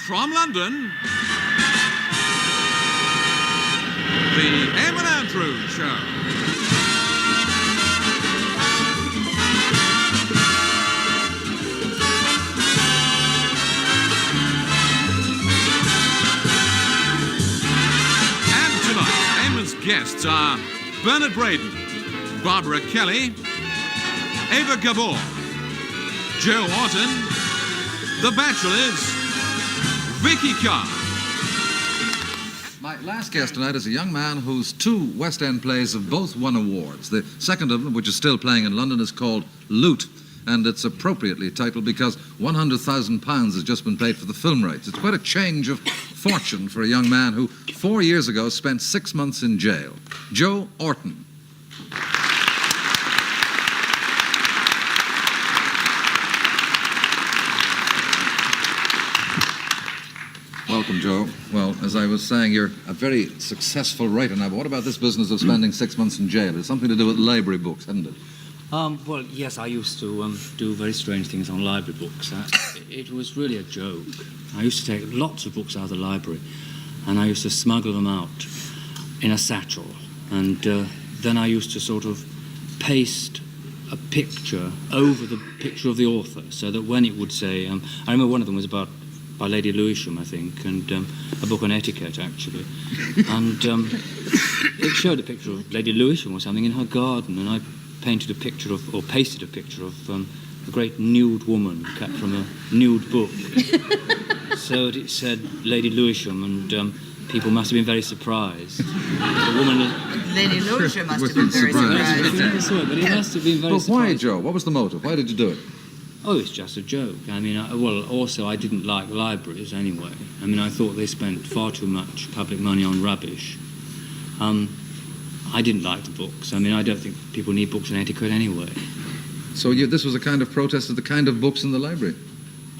from London, the Em and Andrew Show. And tonight, Emma's guests are Bernard Braden, Barbara Kelly, Ava Gabor, Joe Orton, The Bachelors, Vicky Carr. My last guest tonight is a young man whose 2 West End plays have both won awards. The second of them, which is still playing in London, is called Loot, and it's appropriately titled because £100,000 has just been paid for the film rights. It's quite a change of fortune for a young man who 4 years ago spent 6 months in jail. Joe Orton. Welcome, Joe. Well, as I was saying, you're a very successful writer now, but what about this business of spending 6 months in jail? It's something to do with library books, hasn't it? Well, yes, I used to do very strange things on library books. It was really a joke. I used to take lots of books out of the library, and I used to smuggle them out in a satchel, and then I used to sort of paste a picture over the picture of the author, so that when it would say... I remember one of them was by Lady Lewisham, I think, and a book on etiquette, actually. And it showed a picture of Lady Lewisham or something in her garden, and I painted a picture of, or pasted a picture of a great nude woman cut from a nude book. So it said Lady Lewisham, and people must have been very surprised. The woman... Lady Lewisham must have been very surprised. But it must have been very But why, surprised. Joe? What was the motive? Why did you do it? Oh, it's just a joke. I mean, also I didn't like libraries anyway. I mean, I thought they spent far too much public money on rubbish. I didn't like the books. I mean, I don't think people need books on etiquette anyway. So this was a kind of protest of the kind of books in the library?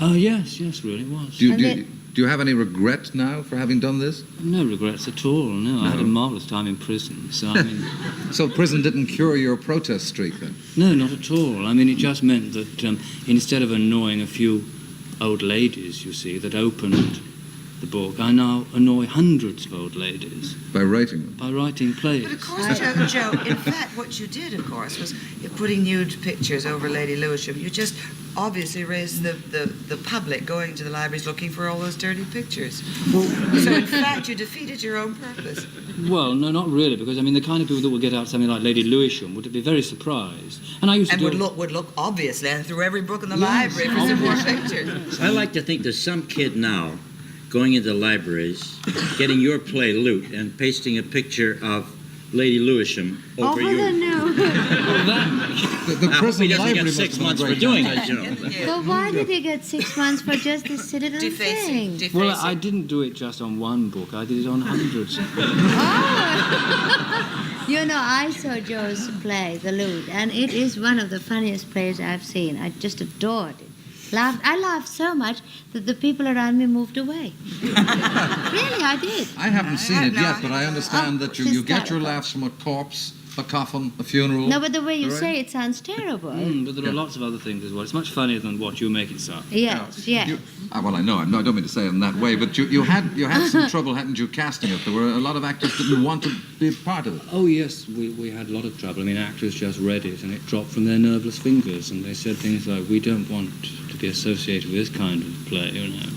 Oh, yes, really was. Do you have any regret now for having done this? No regrets at all, no. I had a marvellous time in prison, so I mean... So prison didn't cure your protest streak, then? No, not at all. I mean, it just meant that instead of annoying a few old ladies, you see, that opened the book, I now annoy hundreds of old ladies. By writing them? By writing plays. But of course, Joe, in fact, what you did, of course, was you're putting nude pictures over Lady Lewisham. You just obviously raised the public going to the libraries looking for all those dirty pictures. So, in fact, you defeated your own purpose. Well, no, not really, because, I mean, the kind of people that would get out something like Lady Lewisham would be very surprised. And I used to would look obviously through every book in the library for some more pictures. I like to think there's some kid now going into libraries, getting your play Loot, and pasting a picture of Lady Lewisham over you. The prison he doesn't library get must 6 have been months great. for doing that, you know. But why did he get 6 months for just this silly little thing? Defacing. Well, I didn't do it just on one book. I did it on hundreds. Oh! You know, I saw Joe's play, The Loot, and it is one of the funniest plays I've seen. I just adored it. I laughed so much that the people around me moved away. Really, I did. I haven't seen it yet, but I understand that you get your hysterical. laughs from a corpse, a coffin, a funeral. No, but the way you Right? say it sounds terrible. But there are lots of other things as well. It's much funnier than what you make it sound. Yes. Well, I know. I don't mean to say it in that way, but you had some trouble, hadn't you, casting it? There were a lot of actors didn't want to be a part of it. Oh, yes, we had a lot of trouble. I mean, actors just read it and it dropped from their nerveless fingers, and they said things like, we don't want to be associated with this kind of play, you know.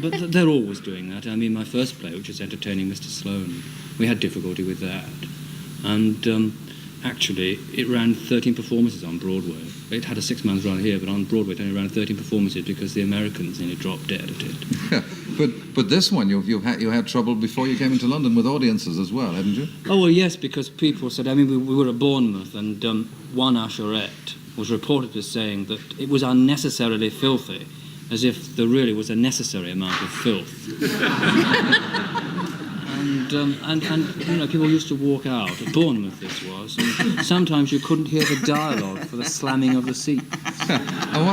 But they're always doing that. I mean, my first play, which is Entertaining Mr. Sloane, we had difficulty with that. And actually, it ran 13 performances on Broadway. It had a 6-month run here, but on Broadway it only ran 13 performances because the Americans nearly dropped dead at it. But this one, you had trouble before you came into London with audiences as well, hadn't you? Oh, well, yes, because people said, I mean, we were at Bournemouth, and one usherette was reported as saying that it was unnecessarily filthy, as if there really was a necessary amount of filth. And you know, people used to walk out. At Bournemouth this was, and sometimes you couldn't hear the dialogue for the slamming of the seat. And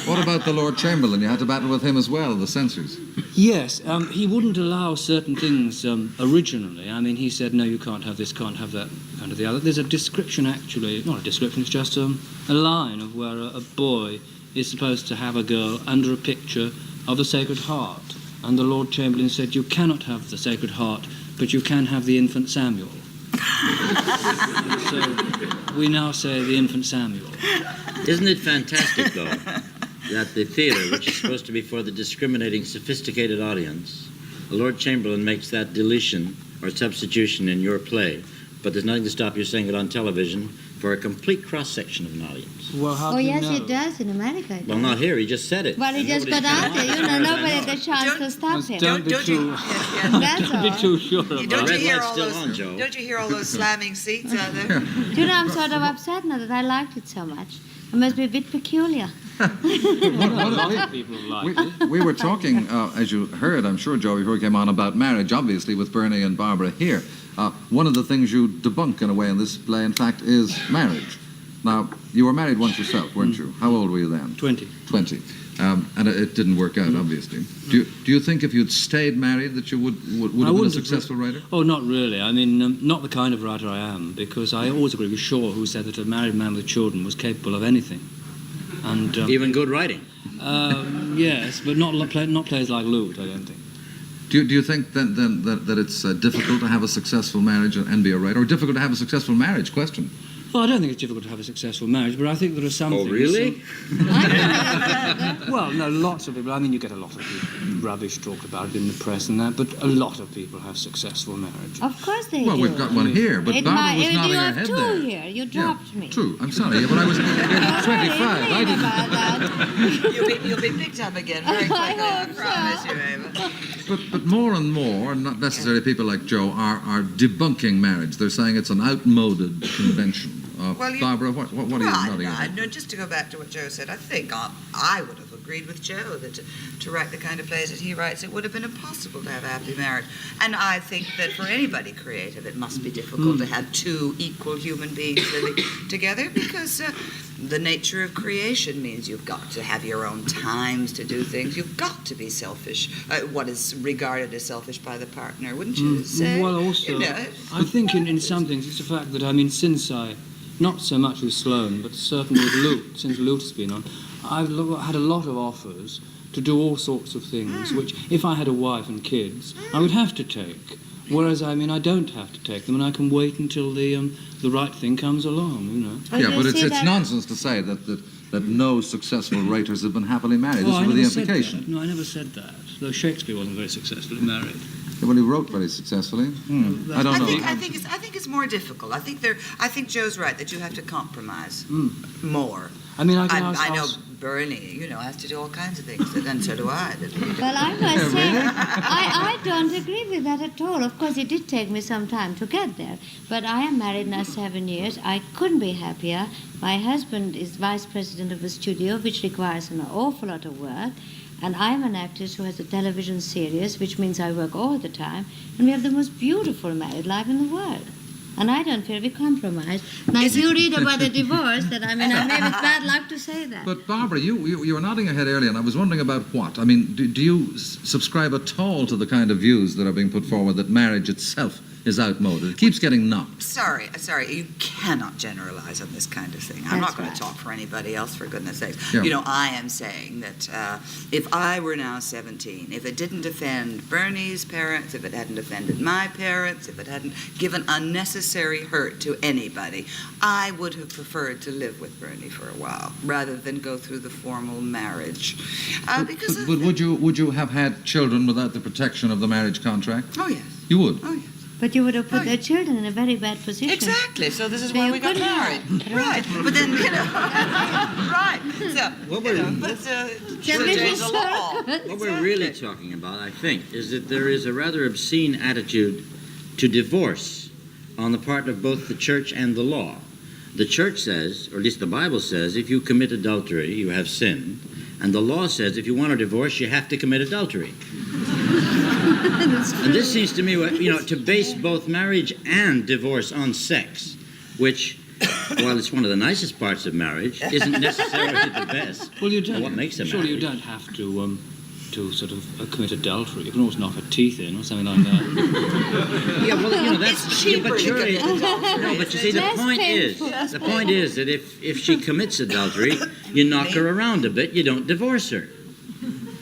what about the Lord Chamberlain? You had to battle with him as well, the censors. Yes, he wouldn't allow certain things originally. I mean, he said, no, you can't have this, can't have that, can't have the other. There's a description, actually, not a description, it's just a line of where a boy is supposed to have a girl under a picture of the Sacred Heart. And the Lord Chamberlain said, you cannot have the Sacred Heart, but you can have the infant Samuel. So we now say the infant Samuel. Isn't it fantastic, though, that the theatre, which is supposed to be for the discriminating, sophisticated audience, the Lord Chamberlain makes that deletion or substitution in your play, but there's nothing to stop you saying it on television for a complete cross-section of an audience. Well, how Oh, do you yes, know? it does in America. it Well, does. not here. He just said it. Well, he And just got nobody's out there. You know, nobody had the chance to stop him. Don't be too, That's don't be all. too sure about Don't The you red hear light's all still those? on, Joe. Don't you hear all those slamming seats out there? You know, I'm sort of upset now that I liked it so much. I must be a bit peculiar. a lot of people like it. We were talking, as you heard, I'm sure, Joe, before we came on, about marriage, obviously, with Bernie and Barbara here. One of the things you debunk, in a way, in this play, in fact, is marriage. Now, you were married once yourself, weren't you? How old were you then? 20. 20. And it didn't work out, obviously. Do you think if you'd stayed married that you would have been a wouldn't have successful writer? Oh, not really. I mean, not the kind of writer I am, because I always agree with Shaw, who said that a married man with children was capable of anything. And Even good writing. yes, but not plays like Loot, I don't think. Do you think then that it's difficult to have a successful marriage and be a writer, or difficult to have a successful marriage? Question. Well, I don't think it's difficult to have a successful marriage, but I think there are some Oh, things... really? Well, no, lots of people. I mean, you get a lot of rubbish talked about it in the press and that, but a lot of people have successful marriages. Of course they Well, do. we've got one here, but Barbara was nodding you her have head two there. here. You dropped me. True. I'm sorry, but I was 25. I didn't. About that. You'll be picked up again very quickly. I hope so. promise you, Ava. But more and more, not necessarily people like Joe, are debunking marriage. They're saying it's an outmoded convention. Well, Barbara, what are you nodding at? No, just to go back to what Joe said, I think I would have agreed with Joe that to write the kind of plays that he writes, it would have been impossible to have a happy marriage. And I think that for anybody creative, it must be difficult to have two equal human beings living together, because the nature of creation means you've got to have your own times to do things. You've got to be selfish, what is regarded as selfish by the partner, wouldn't you say? Well, also, You know, I think in some things it's the fact that, I mean, since not so much with Sloane, but certainly with Lute, since Lute has been on, I've had a lot of offers to do all sorts of things, which, if I had a wife and kids, I would have to take. Whereas, I mean, I don't have to take them, and I can wait until the right thing comes along, you know. Well, Yeah, you but it's see that- nonsense to say that no succcsuccessful writers have been happily married. Oh, This I is the never said implication. that. No, I never said that. Though Shakespeare wasn't very successfully married. Well, he wrote very successfully. I don't know. I think it's more difficult. I think Joe's right that you have to compromise more. I mean, I can I know ask... Bernie, has to do all kinds of things, and so do I. Well, I must say, I don't agree with that at all. Of course, it did take me some time to get there. But I am married now 7 years. I couldn't be happier. My husband is vice president of a studio, which requires an awful lot of work. And I'm an actress who has a television series, which means I work all the time. And we have the most beautiful married life in the world. And I don't feel we compromise. Now, if you read about a divorce, then I mean, maybe it's bad luck to say that. But Barbara, you were nodding your head earlier, and I was wondering about what? I mean, do you subscribe at all to the kind of views that are being put forward that marriage itself is outmoded? It keeps getting knocked. Sorry, you cannot generalize on this kind of thing. I'm That's not going right. to talk for anybody else, for goodness sakes. Yeah. I am saying that if I were now 17, if it didn't offend Bernie's parents, if it hadn't offended my parents, if it hadn't given unnecessary hurt to anybody, I would have preferred to live with Bernie for a while rather than go through the formal marriage. But would you have had children without the protection of the marriage contract? Oh, yes. You would. Oh, yes. But you would have put their children in a very bad position. Exactly. So this is So why you we got couldn't married. have. Right. But then, right. So, What we're- there's a law. What we're really talking about, I think, is that there is a rather obscene attitude to divorce on the part of both the church and the law. The church says, or at least the Bible says, if you commit adultery, you have sinned. And the law says if you want a divorce, you have to commit adultery. And this seems to me, to base both marriage and divorce on sex, which, while it's one of the nicest parts of marriage, isn't necessarily the best. Well, you don't. What makes a Surely marriage? you don't have to sort of commit adultery. You can always knock her teeth in or something like that. Yeah, well, that's It's cheaper but to surely, commit adultery. no, but you see, the Less point painful. is, the point is that if she commits adultery, you knock her around a bit, you don't divorce her.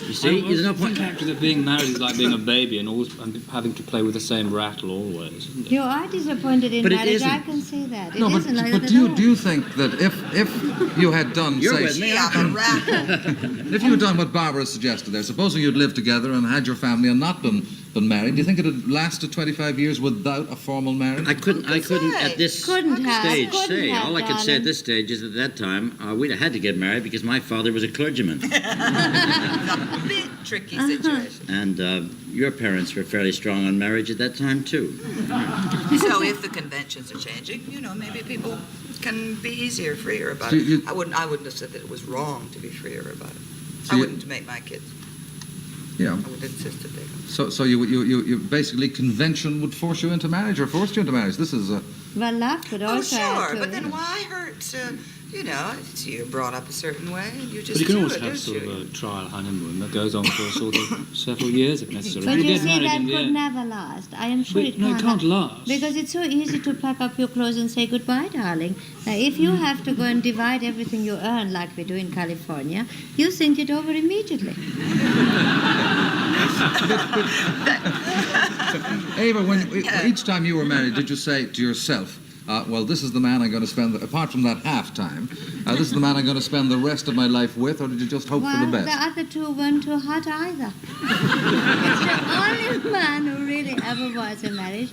You see, there's no I point. think actually that being married is like being a baby and always and having to play with the same rattle always, isn't it? You are disappointed in But it marriage. I isn't. can see that. It No, but, isn't like but that do at you, all. do you think that if you had done, You're say, with me, Yeah, aren't but you? rattle. if you had done what Barbara suggested there, supposing you'd lived together and had your family and not been married, do you think it had lasted 25 years without a formal marriage? I couldn't at this Couldn't have, stage couldn't say. have, All I could say darling. at this stage is at that time we'd have had to get married because my father was a clergyman. A bit tricky situation. And your parents were fairly strong on marriage at that time, too. So if the conventions are changing, maybe people can be easier, freer about So it. you- I wouldn't have said that it was wrong to be freer about it. So I you- wouldn't make my kids. Yeah. I would insist that they go. So you basically convention would force you into marriage or forced you into marriage. This is Well, love could Oh, also sure, add to but it. then why hurt? You're brought up a certain way, and you just But you can do always it, have don't sort you? of a trial honeymoon that goes on for sort of several years if necessary. But You you get see, married that in the could end. never last. I am sure But, it no, can't. it can't last. Because it's so easy to pack up your clothes and say goodbye, darling. Now, if you have to go and divide everything you earn like we do in California, you think it over immediately. Ava, each time you were married, did you say to yourself, well, this is the man I'm going to spend, apart from that half time, this is the man I'm going to spend the rest of my life with, or did you just hope for the Well, best? the other two weren't too hot either. It's the only man who really ever was in marriage.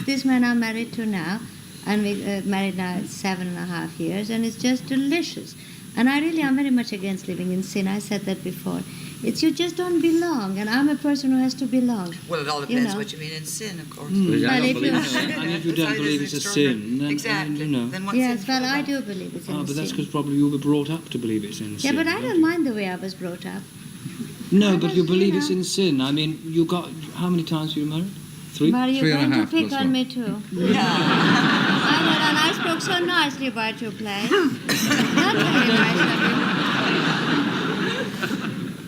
This man I'm married to now, and we married now 7.5 years, and it's just delicious. And I really am very much against living in sin. I said that before. You just don't belong, and I'm a person who has to belong. Well, it all You depends know. what you mean in sin, of course. I Well, don't if believe you- in sin. And if you Besides, don't believe it's it's a extraordinary. sin, then, Exactly. you know. Then what's Yes, sinful well, I about it? do believe it's in Oh, but that's sin. because probably you were brought up to believe it's in Yeah, sin. but I don't mind the way I was brought up. No, I but was, you believe you it's know. in sin. I mean, you got... How many times were you married? 3? But you're 3.5 going to pick plus on one. me too. Yeah. I know, and I spoke so nicely about your play. Not very nice of you.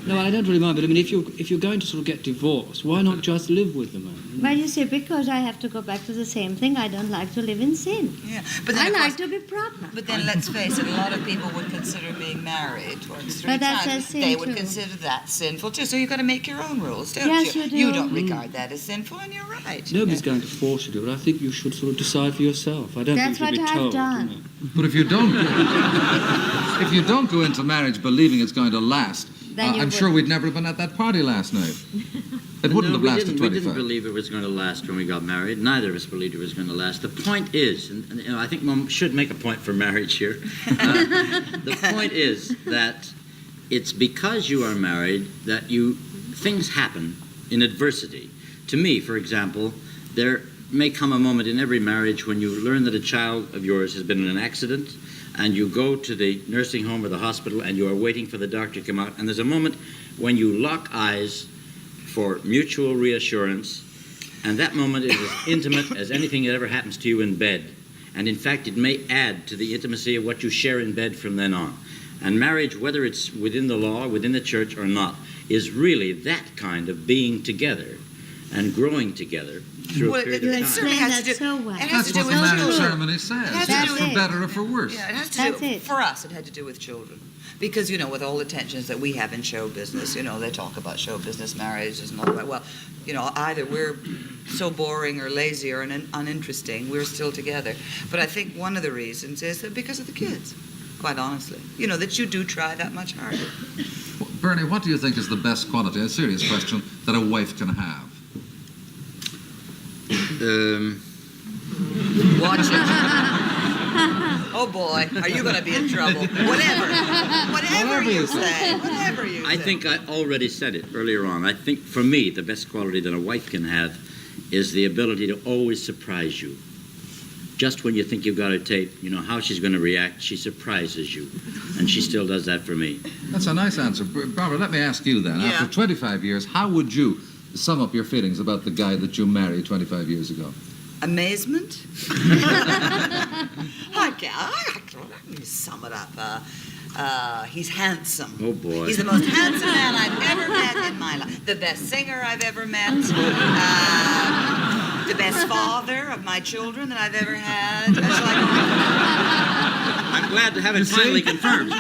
No, I don't really mind, but I mean, if you're going to sort of get divorced, why not just live with the man? Well, you see, because I have to go back to the same thing, I don't like to live in sin. Yeah. But then, I of like course, to be proper. but then let's face it, a lot of people would consider being married twice, 3 But that's times. a sin, They would too. consider that sinful too. So you've got to make your own rules, don't Yes, you? you do. You don't regard that as sinful, and you're right. Nobody's going to force you to, but I think you should sort of decide for yourself. I don't That's think you should what be I've told. done. You know. But if you don't go into marriage believing it's going to last, Then you I'm sure wouldn't. we'd never have been at that party last night. It wouldn't No, have lasted we 25. didn't believe it was going to last when we got married. Neither of us believed it was going to last. The point is, and I think Mom should make a point for marriage here. The point is that it's because you are married that things happen in adversity. To me, for example, there may come a moment in every marriage when you learn that a child of yours has been in an accident, and you go to the nursing home or the hospital and you are waiting for the doctor to come out, and there's a moment when you lock eyes for mutual reassurance, and that moment is as intimate as anything that ever happens to you in bed. And in fact, it may add to the intimacy of what you share in bed from then on. And marriage, whether it's within the law, within the church or not, is really that kind of being together and growing together through Well, a period You of time. certainly explain has that to do- so well. it has That's to do what with the marriage children. ceremony says. It has to That's do For it. better or for worse. Yeah, it has to That's do. it. For us, it had to do with children, because with all the tensions that we have in show business, they talk about show business marriages and all that. Well, either we're so boring or lazy or uninteresting, we're still together. But I think one of the reasons is that because of the kids, quite honestly, that you do try that much harder. Bernie, what do you think is the best quality, a serious question, that a wife can have? Watch it. Oh boy, are you going to be in trouble? Whatever you say, whatever you say. I think I already said it earlier on. I think for me, the best quality that a wife can have is the ability to always surprise you. Just when you think you've got her tape, how she's going to react, she surprises you. And she still does that for me. That's a nice answer. Barbara, let me ask you then. Yeah. After 25 years, how would you sum up your feelings about the guy that you married 25 years ago? Amazement? I can sum it up. He's handsome. Oh, boy. He's the most handsome man I've ever met in my life. The best singer I've ever met. The best father of my children that I've ever had. I'm glad to have it finally confirmed.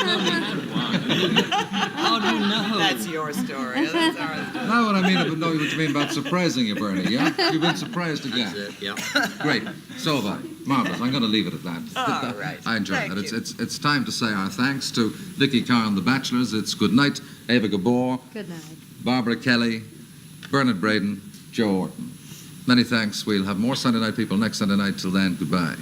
How do you know? That's your story. That's our story. Now what I mean about know what you mean about surprising you, Bernie, yeah? You've been surprised again. That's it, yeah. Great. So have I. Marvellous. I'm going to leave it at that. All right. I enjoyed Thank that. you. It's time to say our thanks to Vicky Carr and the Bachelors. It's good night, Ava Gabor, Good night. Barbara Kelly, Bernard Braden, Joe Orton. Many thanks. We'll have more Sunday Night People next Sunday night. Till then, goodbye.